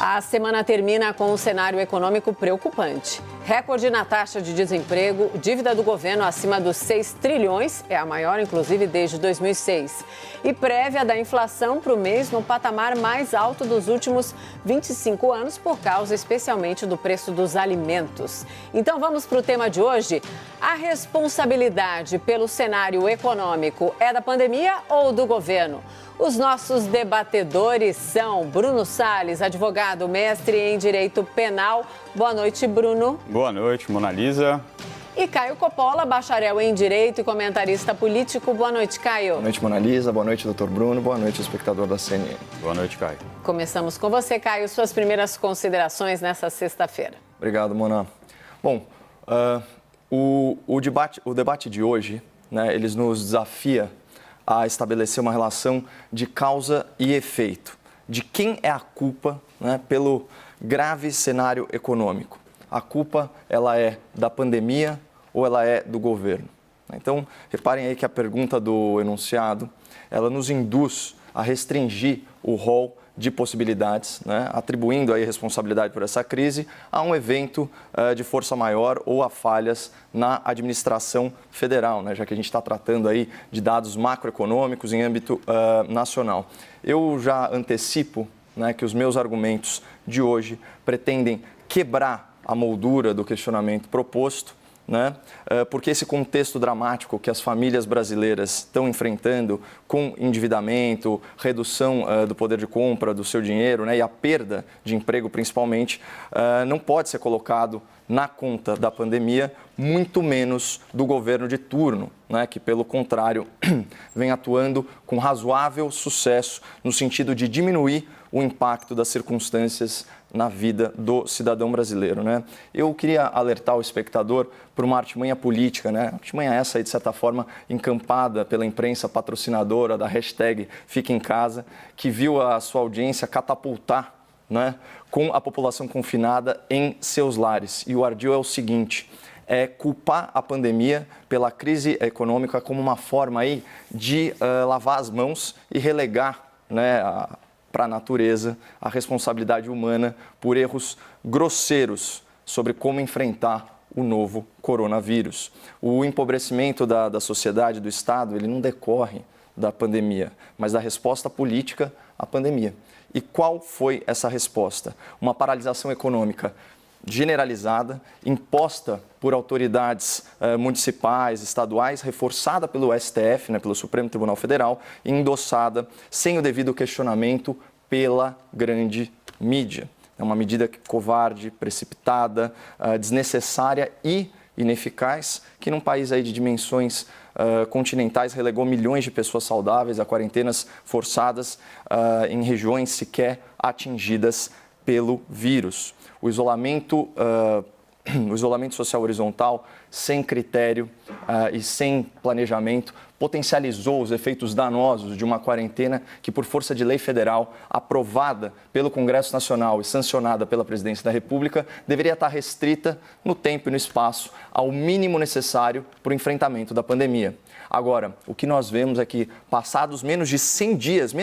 A semana termina com um cenário econômico preocupante. Recorde na taxa de desemprego, dívida do governo acima dos 6 trilhões, é a maior, inclusive, desde 2006. E prévia da inflação para o mês no patamar mais alto dos últimos 25 anos, por causa especialmente do preço dos alimentos. Então vamos para o tema de hoje. A responsabilidade pelo cenário econômico é da pandemia ou do governo? Os nossos debatedores são Bruno Salles, advogado, mestre em Direito Penal. Boa noite, Bruno. Boa noite, Mona Lisa. E Caio Coppola, bacharel em Direito e comentarista político. Boa noite, Caio. Boa noite, Mona Lisa. Boa noite, doutor Bruno. Boa noite, espectador da CNN. Boa noite, Caio. Começamos com você, Caio. Suas primeiras considerações nessa sexta-feira. Obrigado, Mona. Bom, o debate de hoje, né, eles nos desafia a estabelecer uma relação de causa e efeito, de quem é a culpa, né, pelo grave cenário econômico. A culpa, ela é da pandemia ou ela é do governo? Então, reparem aí que a pergunta do enunciado, ela nos induz a restringir o rol de possibilidades, né, atribuindo aí responsabilidade por essa crise a um evento de força maior ou a falhas na administração federal, né, já que a gente está tratando aí de dados macroeconômicos em âmbito nacional. Eu já antecipo, né, que os meus argumentos de hoje pretendem quebrar a moldura do questionamento proposto, né? Porque esse contexto dramático que as famílias brasileiras estão enfrentando com endividamento, redução do poder de compra do seu dinheiro, né, e a perda de emprego principalmente, não pode ser colocado na conta da pandemia, muito menos do governo de turno, né, que, pelo contrário, vem atuando com razoável sucesso no sentido de diminuir o impacto das circunstâncias na vida do cidadão brasileiro, né? Eu queria alertar o espectador para uma artimanha política, né? Artimanha essa aí, de certa forma, encampada pela imprensa patrocinadora da hashtag Fique em Casa, que viu a sua audiência catapultar, né, com a população confinada em seus lares. E o ardil é o seguinte: é culpar a pandemia pela crise econômica como uma forma aí de lavar as mãos e relegar, né, para a natureza a responsabilidade humana por erros grosseiros sobre como enfrentar o novo coronavírus. O empobrecimento da sociedade, do Estado, ele não decorre da pandemia, mas da resposta política à pandemia. E qual foi essa resposta? Uma paralisação econômica generalizada, imposta por autoridades municipais, estaduais, reforçada pelo STF, né, pelo Supremo Tribunal Federal, e endossada sem o devido questionamento pela grande mídia. É uma medida covarde, precipitada, desnecessária e ineficaz, que num país aí de dimensões continentais relegou milhões de pessoas saudáveis a quarentenas forçadas em regiões sequer atingidas pelo vírus. O isolamento social horizontal, sem critério e sem planejamento, potencializou os efeitos danosos de uma quarentena que, por força de lei federal, aprovada pelo Congresso Nacional e sancionada pela Presidência da República, deveria estar restrita no tempo e no espaço ao mínimo necessário para o enfrentamento da pandemia. Agora, o que nós vemos é que, passados menos de 100 dias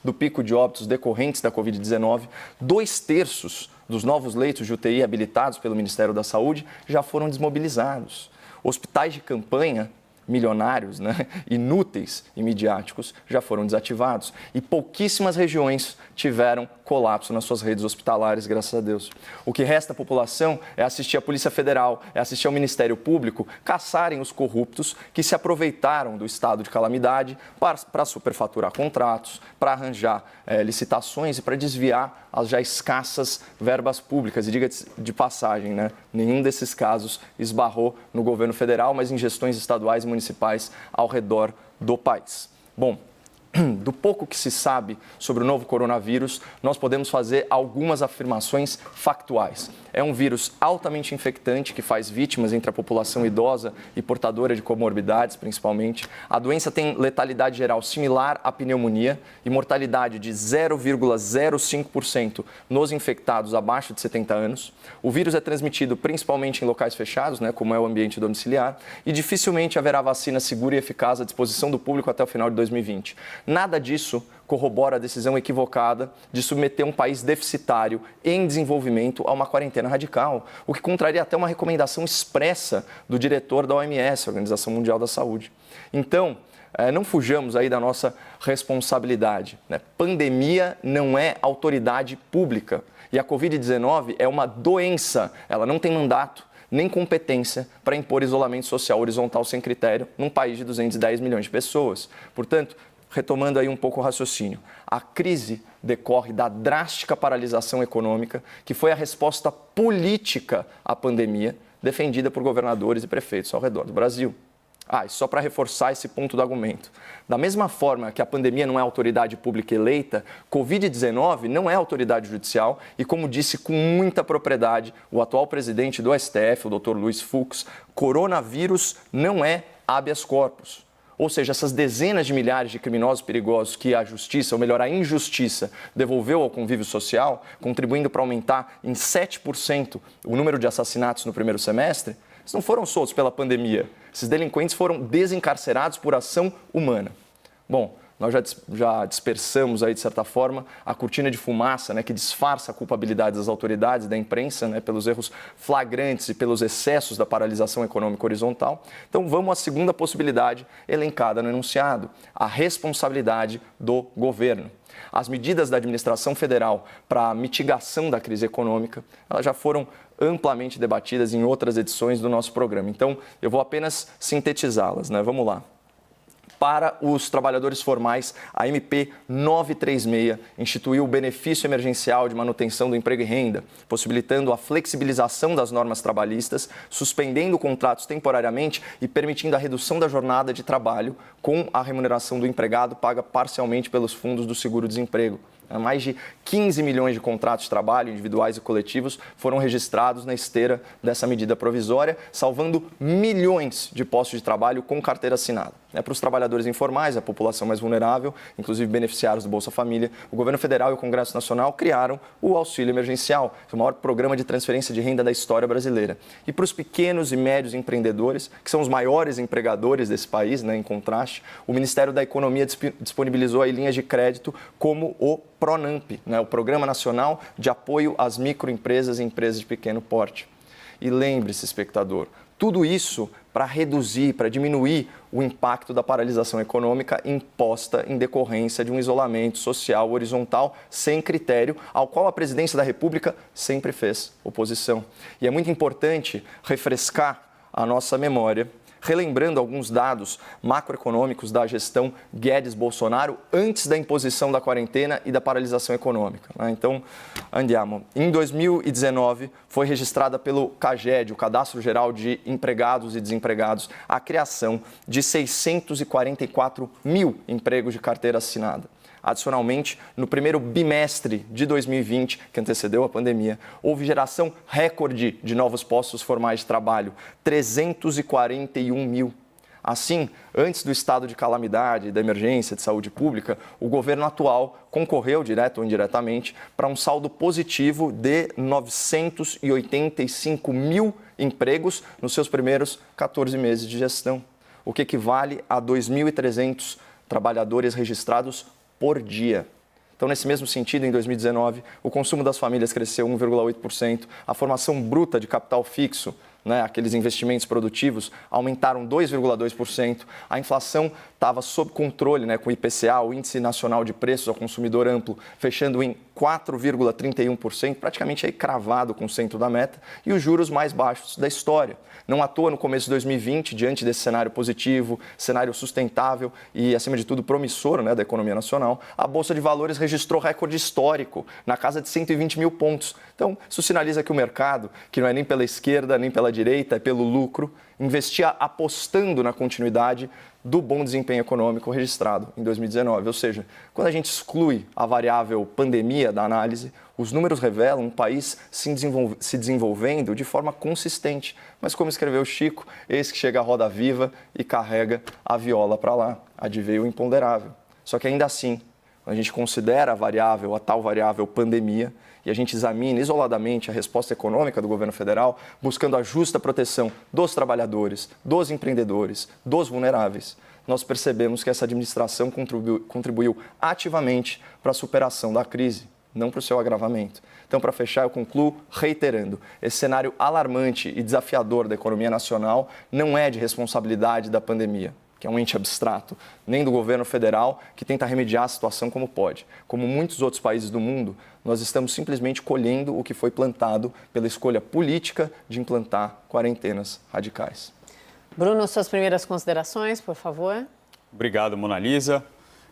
do pico de óbitos decorrentes da Covid-19, 2/3 dos novos leitos de UTI habilitados pelo Ministério da Saúde já foram desmobilizados. Hospitais de campanha milionários, né, inúteis e midiáticos, já foram desativados. E pouquíssimas regiões tiveram colapso nas suas redes hospitalares, graças a Deus. O que resta à população é assistir a Polícia Federal, é assistir ao Ministério Público caçarem os corruptos que se aproveitaram do estado de calamidade para superfaturar contratos, para arranjar licitações e para desviar as já escassas verbas públicas. E diga de passagem, né, nenhum desses casos esbarrou no governo federal, mas em gestões estaduais e municipais ao redor do país. Bom, do pouco que se sabe sobre o novo coronavírus, nós podemos fazer algumas afirmações factuais. É um vírus altamente infectante que faz vítimas entre a população idosa e portadora de comorbidades, principalmente. A doença tem letalidade geral similar à pneumonia e mortalidade de 0,05% nos infectados abaixo de 70 anos. O vírus é transmitido principalmente em locais fechados, né, como é o ambiente domiciliar, e dificilmente haverá vacina segura e eficaz à disposição do público até o final de 2020. Nada disso corrobora a decisão equivocada de submeter um país deficitário em desenvolvimento a uma quarentena radical, o que contraria até uma recomendação expressa do diretor da OMS, Organização Mundial da Saúde. Então, não fujamos aí da nossa responsabilidade, né? Pandemia não é autoridade pública e a Covid-19 é uma doença, ela não tem mandato nem competência para impor isolamento social horizontal sem critério num país de 210 milhões de pessoas. Portanto, retomando aí um pouco o raciocínio, a crise decorre da drástica paralisação econômica, que foi a resposta política à pandemia, defendida por governadores e prefeitos ao redor do Brasil. E só para reforçar esse ponto do argumento. Da mesma forma que a pandemia não é autoridade pública eleita, Covid-19 não é autoridade judicial e, como disse com muita propriedade o atual presidente do STF, o Dr. Luiz Fux, coronavírus não é habeas corpus. Ou seja, essas dezenas de milhares de criminosos perigosos que a justiça, ou melhor, a injustiça, devolveu ao convívio social, contribuindo para aumentar em 7% o número de assassinatos no primeiro semestre, eles não foram soltos pela pandemia. Esses delinquentes foram desencarcerados por ação humana. Bom, nós já dispersamos aí, de certa forma, a cortina de fumaça, né, que disfarça a culpabilidade das autoridades, da imprensa, né, pelos erros flagrantes e pelos excessos da paralisação econômica horizontal. Então, vamos à segunda possibilidade elencada no enunciado, a responsabilidade do governo. As medidas da administração federal para a mitigação da crise econômica, elas já foram amplamente debatidas em outras edições do nosso programa. Então, eu vou apenas sintetizá-las, né? Vamos lá. Para os trabalhadores formais, a MP 936 instituiu o benefício emergencial de manutenção do emprego e renda, possibilitando a flexibilização das normas trabalhistas, suspendendo contratos temporariamente e permitindo a redução da jornada de trabalho com a remuneração do empregado paga parcialmente pelos fundos do seguro-desemprego. Mais de 15 milhões de contratos de trabalho, individuais e coletivos, foram registrados na esteira dessa medida provisória, salvando milhões de postos de trabalho com carteira assinada. Para os trabalhadores informais, a população mais vulnerável, inclusive beneficiários do Bolsa Família, o governo federal e o Congresso Nacional criaram o auxílio emergencial, que é o maior programa de transferência de renda da história brasileira. E para os pequenos e médios empreendedores, que são os maiores empregadores desse país, né, em contraste, o Ministério da Economia disponibilizou aí linhas de crédito como o PRONAMP, né, o Programa Nacional de Apoio às Microempresas e Empresas de Pequeno Porte. E lembre-se, espectador, tudo isso para reduzir, para diminuir o impacto da paralisação econômica imposta em decorrência de um isolamento social horizontal sem critério, ao qual a presidência da República sempre fez oposição. E é muito importante refrescar a nossa memória, relembrando alguns dados macroeconômicos da gestão Guedes-Bolsonaro antes da imposição da quarentena e da paralisação econômica. Então, andiamo. Em 2019, foi registrada pelo CAGED, o Cadastro Geral de Empregados e Desempregados, a criação de 644 mil empregos de carteira assinada. Adicionalmente, no primeiro bimestre de 2020, que antecedeu a pandemia, houve geração recorde de novos postos formais de trabalho, 341 mil. Assim, antes do estado de calamidade e da emergência de saúde pública, o governo atual concorreu, direto ou indiretamente, para um saldo positivo de 985 mil empregos nos seus primeiros 14 meses de gestão, o que equivale a 2.300 trabalhadores registrados por dia. Então, nesse mesmo sentido, em 2019, o consumo das famílias cresceu 1,8%, a formação bruta de capital fixo, aqueles investimentos produtivos, aumentaram 2,2%, a inflação estava sob controle, com o IPCA, o Índice Nacional de Preços ao Consumidor Amplo, fechando em 4,31%, praticamente aí cravado com o centro da meta, e os juros mais baixos da história. Não à toa, no começo de 2020, diante desse cenário positivo, cenário sustentável e, acima de tudo, promissor da economia nacional, a Bolsa de Valores registrou recorde histórico, na casa de 120 mil pontos. Então, isso sinaliza que o mercado, que não é nem pela esquerda, nem pela direita, é pelo lucro, investia apostando na continuidade do bom desempenho econômico registrado em 2019. Ou seja, quando a gente exclui a variável pandemia da análise, os números revelam um país se desenvolvendo de forma consistente. Mas como escreveu Chico, eis que chega a roda viva e carrega a viola para lá, adveio o imponderável. Só que ainda assim, quando a gente considera a tal variável pandemia, e a gente examina isoladamente a resposta econômica do governo federal, buscando a justa proteção dos trabalhadores, dos empreendedores, dos vulneráveis, nós percebemos que essa administração contribuiu ativamente para a superação da crise, não para o seu agravamento. Então, para fechar, eu concluo reiterando, esse cenário alarmante e desafiador da economia nacional não é de responsabilidade da pandemia, que é um ente abstrato, nem do governo federal, que tenta remediar a situação como pode. Como muitos outros países do mundo, nós estamos simplesmente colhendo o que foi plantado pela escolha política de implantar quarentenas radicais. Bruno, suas primeiras considerações, por favor. Obrigado, Monalisa.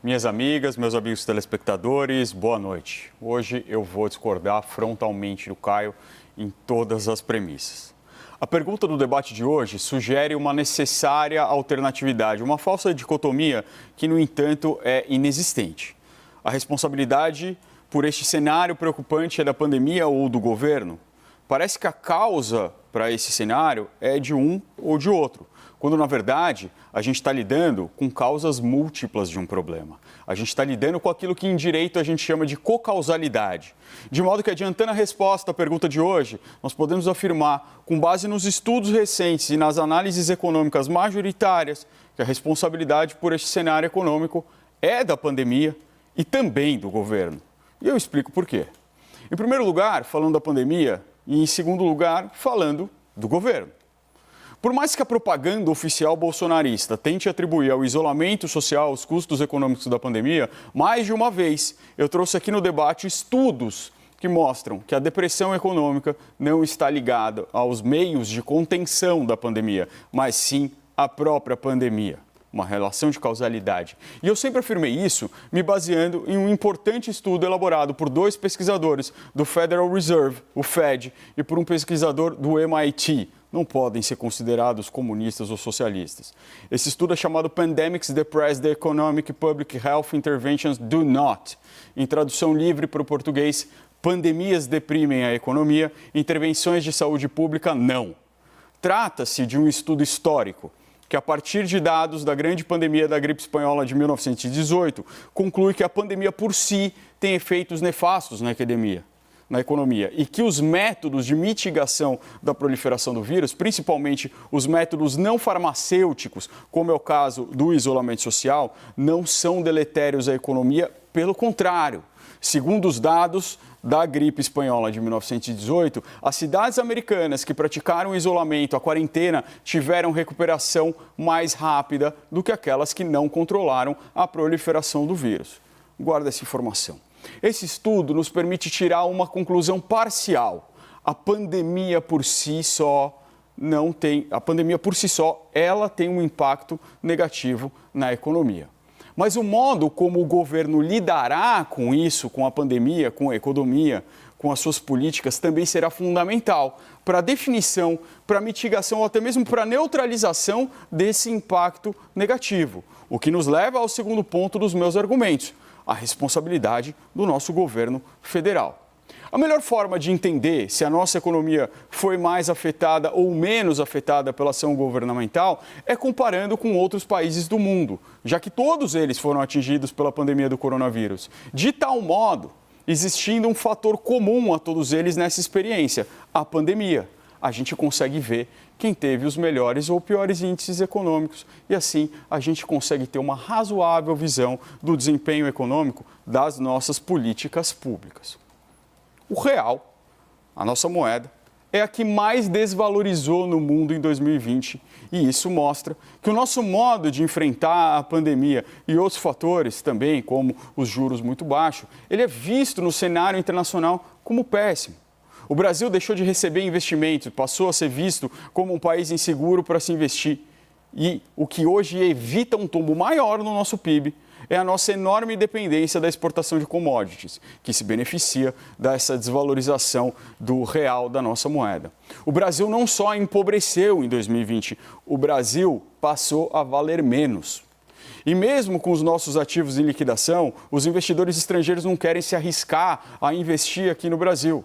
Minhas amigas, meus amigos telespectadores, boa noite. Hoje eu vou discordar frontalmente do Caio em todas as premissas. A pergunta do debate de hoje sugere uma necessária alternatividade, uma falsa dicotomia que, no entanto, é inexistente. A responsabilidade por este cenário preocupante é da pandemia ou do governo? Parece que a causa para esse cenário é de um ou de outro, quando, na verdade, a gente está lidando com causas múltiplas de um problema. A gente está lidando com aquilo que, em direito, a gente chama de cocausalidade. De modo que, adiantando a resposta à pergunta de hoje, nós podemos afirmar, com base nos estudos recentes e nas análises econômicas majoritárias, que a responsabilidade por este cenário econômico é da pandemia e também do governo. E eu explico por quê. Em primeiro lugar, falando da pandemia, e em segundo lugar, falando do governo. Por mais que a propaganda oficial bolsonarista tente atribuir ao isolamento social os custos econômicos da pandemia, mais de uma vez eu trouxe aqui no debate estudos que mostram que a depressão econômica não está ligada aos meios de contenção da pandemia, mas sim à própria pandemia. Uma relação de causalidade. E eu sempre afirmei isso me baseando em um importante estudo elaborado por 2 pesquisadores do Federal Reserve, o Fed, e por um pesquisador do MIT. Não podem ser considerados comunistas ou socialistas. Esse estudo é chamado Pandemics Depress the Economic Public Health Interventions Do Not. Em tradução livre para o português, pandemias deprimem a economia, intervenções de saúde pública não. Trata-se de um estudo histórico que, a partir de dados da grande pandemia da gripe espanhola de 1918, conclui que a pandemia por si tem efeitos nefastos na economia e que os métodos de mitigação da proliferação do vírus, principalmente os métodos não farmacêuticos, como é o caso do isolamento social, não são deletérios à economia, pelo contrário. Segundo os dados da gripe espanhola de 1918, as cidades americanas que praticaram o isolamento, a quarentena, tiveram recuperação mais rápida do que aquelas que não controlaram a proliferação do vírus. Guarda essa informação. Esse estudo nos permite tirar uma conclusão parcial. A pandemia por si só ela tem um impacto negativo na economia. Mas o modo como o governo lidará com isso, com a pandemia, com a economia, com as suas políticas, também será fundamental para a definição, para a mitigação ou até mesmo para a neutralização desse impacto negativo. O que nos leva ao segundo ponto dos meus argumentos, a responsabilidade do nosso governo federal. A melhor forma de entender se a nossa economia foi mais afetada ou menos afetada pela ação governamental é comparando com outros países do mundo, já que todos eles foram atingidos pela pandemia do coronavírus. De tal modo, existindo um fator comum a todos eles nessa experiência, a pandemia. A gente consegue ver quem teve os melhores ou piores índices econômicos e assim a gente consegue ter uma razoável visão do desempenho econômico das nossas políticas públicas. O real, a nossa moeda, é a que mais desvalorizou no mundo em 2020 e isso mostra que o nosso modo de enfrentar a pandemia e outros fatores também, como os juros muito baixos, ele é visto no cenário internacional como péssimo. O Brasil deixou de receber investimentos, passou a ser visto como um país inseguro para se investir. E o que hoje evita um tombo maior no nosso PIB é a nossa enorme dependência da exportação de commodities, que se beneficia dessa desvalorização do real da nossa moeda. O Brasil não só empobreceu em 2020, o Brasil passou a valer menos. E mesmo com os nossos ativos em liquidação, os investidores estrangeiros não querem se arriscar a investir aqui no Brasil.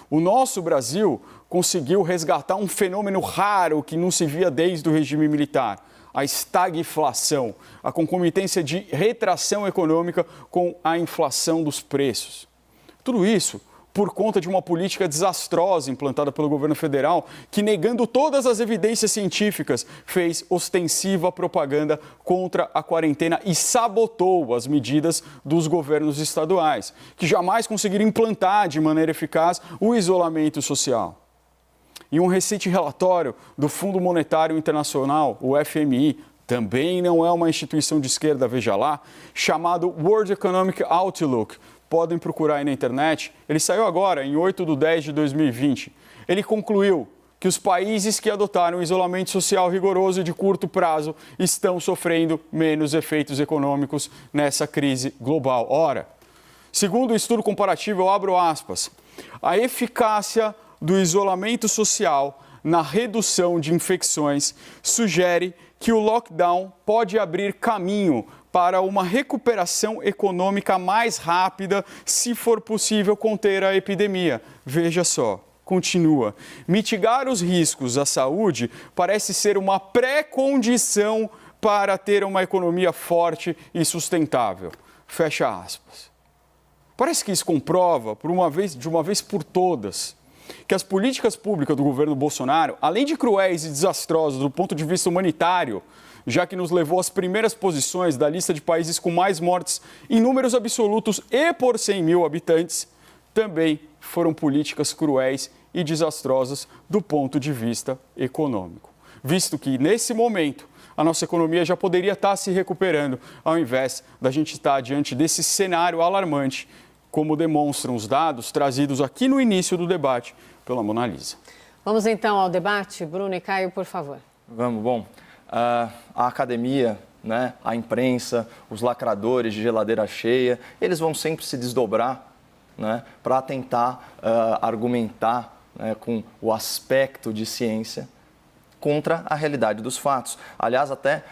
O nosso Brasil conseguiu resgatar um fenômeno raro que não se via desde o regime militar, a estagflação, a concomitância de retração econômica com a inflação dos preços. Tudo isso por conta de uma política desastrosa implantada pelo governo federal, que, negando todas as evidências científicas, fez ostensiva propaganda contra a quarentena e sabotou as medidas dos governos estaduais, que jamais conseguiram implantar de maneira eficaz o isolamento social. E um recente relatório do Fundo Monetário Internacional, o FMI, também não é uma instituição de esquerda, veja lá, chamado World Economic Outlook. Podem procurar aí na internet. Ele saiu agora, em 8/10/2020. Ele concluiu que os países que adotaram isolamento social rigoroso e de curto prazo estão sofrendo menos efeitos econômicos nessa crise global. Ora, segundo o estudo comparativo, eu abro aspas, a eficácia do isolamento social na redução de infecções sugere que o lockdown pode abrir caminho para uma recuperação econômica mais rápida, se for possível conter a epidemia. Veja só, continua. Mitigar os riscos à saúde parece ser uma pré-condição para ter uma economia forte e sustentável. Fecha aspas. Parece que isso comprova, de uma vez por todas, que as políticas públicas do governo Bolsonaro, além de cruéis e desastrosas do ponto de vista humanitário, já que nos levou às primeiras posições da lista de países com mais mortes em números absolutos e por 100 mil habitantes, também foram políticas cruéis e desastrosas do ponto de vista econômico. Visto que, nesse momento, a nossa economia já poderia estar se recuperando, ao invés da gente estar diante desse cenário alarmante, como demonstram os dados trazidos aqui no início do debate pela Mona Lisa. Vamos então ao debate. Bruno e Caio, por favor. Vamos, bom. A academia, né, a imprensa, os lacradores de geladeira cheia, eles vão sempre se desdobrar, né, para tentar argumentar, né, com o aspecto de ciência contra a realidade dos fatos. Aliás, até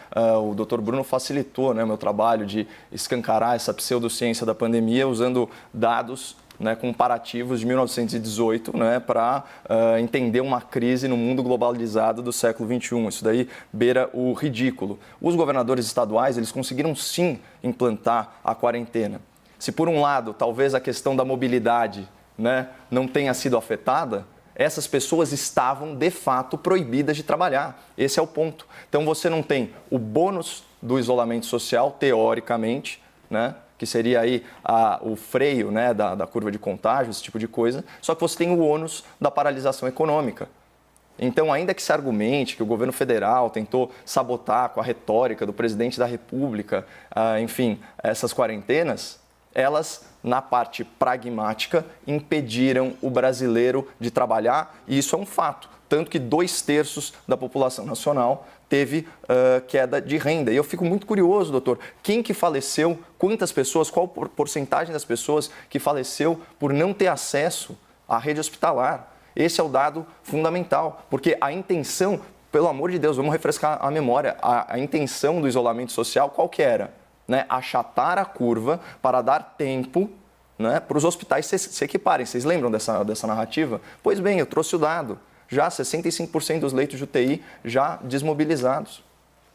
o Dr. Bruno facilitou, né, o meu trabalho de escancarar essa pseudociência da pandemia usando dados, né, comparativos de 1918, né, para entender uma crise no mundo globalizado do século XXI. Isso daí beira o ridículo. Os governadores estaduais, eles conseguiram sim implantar a quarentena. Se por um lado, talvez a questão da mobilidade, né, não tenha sido afetada, essas pessoas estavam, de fato, proibidas de trabalhar. Esse é o ponto. Então, você não tem o bônus do isolamento social, teoricamente, né, que seria aí o freio, né, da curva de contágio, esse tipo de coisa, só que você tem o ônus da paralisação econômica. Então, ainda que se argumente que o governo federal tentou sabotar com a retórica do presidente da República, enfim, essas quarentenas, elas, na parte pragmática, impediram o brasileiro de trabalhar, e isso é um fato. Tanto que 2/3 da população nacional teve queda de renda. E eu fico muito curioso, doutor, quem que faleceu, quantas pessoas, qual porcentagem das pessoas que faleceu por não ter acesso à rede hospitalar? Esse é o dado fundamental, porque a intenção, pelo amor de Deus, vamos refrescar a memória, a intenção do isolamento social qual que era? Né, achatar a curva para dar tempo, né, para os hospitais se equiparem. Vocês lembram dessa narrativa? Pois bem, eu trouxe o dado. Já 65% dos leitos de UTI já desmobilizados.